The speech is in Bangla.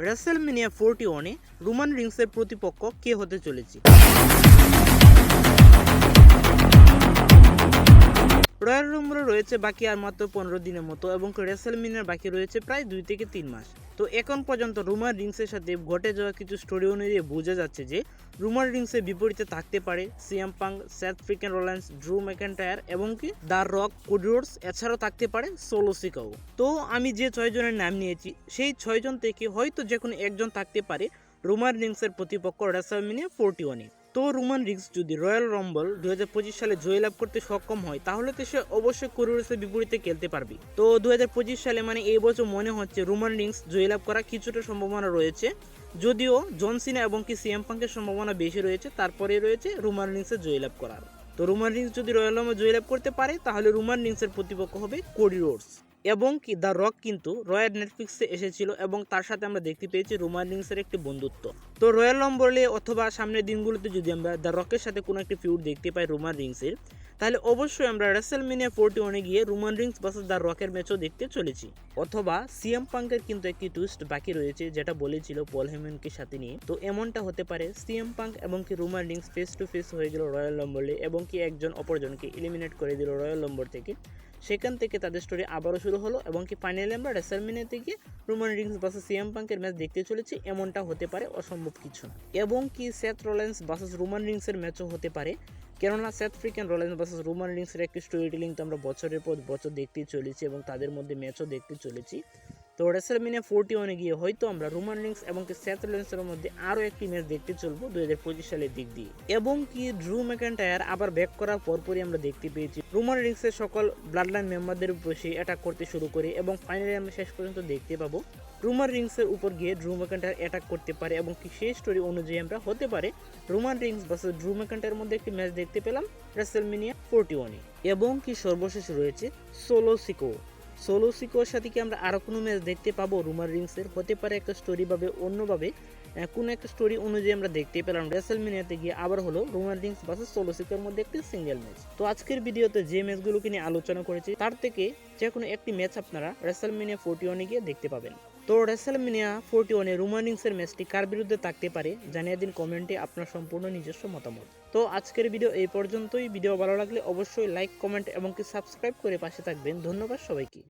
রেসেলমেনিয়া 41-এ রোমান রিংসের প্রতিপক্ষ কে হতে চলেছে? রয়্যাল রাম্বলে রয়েছে বাকি আর মাত্র 15 দিনের মতো এবং রেসেলমেনিয়ার বাকি রয়েছে প্রায় 2 থেকে 3 মাস। তো এখন পর্যন্ত রোমান রিংসের সাথে ঘটে যাওয়া কিছু স্টোরি অনুযায়ী বোঝা যাচ্ছে যে রোমান রিংসের বিপরীতে থাকতে পারে CM punk, Seth ফ্রিকেন Rollins, ড্রু McIntyre এবং কি দ্য রক, কোডি রোডস, এছাড়াও থাকতে পারে সোলো সিকাও। তো আমি যে 6 জনের নাম নিয়েছি সেই 6 জন থেকে হয়তো যে কোনো একজন থাকতে পারে রোমান রিংসের প্রতিপক্ষ রেসেলমেনিয়া 41-এ। তো রোমান রিংস যদি রয়্যাল রাম্বল 2025 সালে জয়লাভ করতে সক্ষম হয় তাহলে তো সে অবশ্যই কোডি রোডসের বিপরীতে খেলতে পারবে। তো 2025 সালে মানে এই বছর মনে হচ্ছে রোমান রিংস জয়লাভ করা কিছুটা সম্ভাবনা রয়েছে, যদিও জন সিনা এবং কি সিএম পাঙ্কের সম্ভাবনা বেশি রয়েছে, তারপরে রয়েছে রোমান রিংসের জয়লাভ করার। তো রোমান রিংস যদি রয়্যাল রাম্বল জয়লাভ করতে পারে তাহলে রোমান রিংসের প্রতিপক্ষ হবে কোডি রোডস। এবং কি দ্য রক কিন্তু রয়্যাল নেটফ্লিক্সে এসেছিল এবং তার সাথে আমরা দেখতে পেয়েছি রোমান রিংসের একটি বন্ধুত্ব। তো রয়্যাল রাম্বলে অথবা সামনের দিনগুলোতে যদি আমরা দ্য রকের সাথে কোনো একটি ফিউড দেখতে পাই রোমান রিংসের, তাহলে অবশ্যই আমরা রেসেলমেনিয়া 41-এ গিয়ে রোমান রিংস ভার্সেস দ্য রকের ম্যাচও দেখতে চলেছি। অথবা সিএম পাঙ্কের কিন্তু একটি টুইস্ট বাকি রয়েছে যেটা বলেছিল পল হেমনকে সাথে নিয়ে। তো এমনটা হতে পারে সিএম পাঙ্ক এবং কি Roman Rings face to face হয়ে গেল রয়্যাল রাম্বলে এবং কি একজন অপরজনকে এলিমিনেট করে দিল রয়্যাল রাম্বল থেকে। সেখান থেকে তাদের স্টোরি আবারও শুরু হলো এবং কি ফাইনালি আমরা রেসেলমেনিয়াতে গিয়ে রোমান রিংস ভার্সেস সিএম পাঙ্কের ম্যাচ দেখতে চলেছি। এমনটা হতে পারে, অসম্ভব কিছু না। এবং কি সেথ রোলিন্স ভার্সেস রোমান রিংসের ম্যাচও হতে পারে, কেননা সেথ ফ্রিকেন রোলিন্স ভার্সেস রোমান রিংসের একটি স্টোরি টেলিং তো আমরা বছরের পর বছর দেখতেই চলেছি এবং তাদের মধ্যে ম্যাচও দেখতে চলেছি। তো রেসেলমেনিয়া 41-এ গিয়ে হয়তো আমরা রোমান রিংস এবং সেথ রোলিন্সের মধ্যে আরও একটি ম্যাচ দেখতে চলবো 2025 সালের দিক দিয়ে। এবং কি ড্রু ম্যাকইন্টায়ার আবার ব্যাক করার পরপরই আমরা দেখতে পেয়েছি রোমান রিংসের সকল ব্লাড লাইন মেম্বারদের উপর সে অ্যাটাক করতে শুরু করে এবং ফাইনালি আমরা শেষ পর্যন্ত দেখতে পাবো রোমান রিংসের উপর গিয়ে ড্রু ম্যাকইন্টায়ার অ্যাটাক করতে পারে এবং কি সেই স্টোরি অনুযায়ী আমরা হতে পারে রোমান রিংস ভার্সেস ড্রু ম্যাকইন্টায়ারের মধ্যে একটি ম্যাচ দেখতে পেলাম রেসেলমেনিয়া 41-এ। এবং কি সর্বশেষ রয়েছে সোলো সিকোর সাথে কি আমরা আরও কোনো ম্যাচ দেখতে পাবো রোমান রিংসের? হতে পারে একটা স্টোরি ভাবে অন্যভাবে কোনো একটা স্টোরি অনুযায়ী আমরা দেখতে পেলাম রেসেলমেনিয়াতে গিয়ে আবার হলো Roman Reigns versus solo secure মধ্যে একটি সিঙ্গেল ম্যাচ। তো আজকের ভিডিওতে যে ম্যাচগুলোকে নিয়ে আলোচনা করেছি তার থেকে যে কোনো একটি ম্যাচ আপনারা রেসেলমেনিয়া 41-এ গিয়ে দেখতে পাবেন। তো রেসেলমেনিয়া 41-এ রোমান রিংসের ম্যাচটি কার বিরুদ্ধে থাকতে পারে জানিয়ে দিন কমেন্টে আপনার সম্পূর্ণ নিজস্ব মতামত। তো আজকের ভিডিও এই পর্যন্তই। ভিডিও ভালো লাগলে অবশ্যই লাইক, কমেন্ট এবং কি সাবস্ক্রাইব করে পাশে থাকবেন। ধন্যবাদ সবাইকে।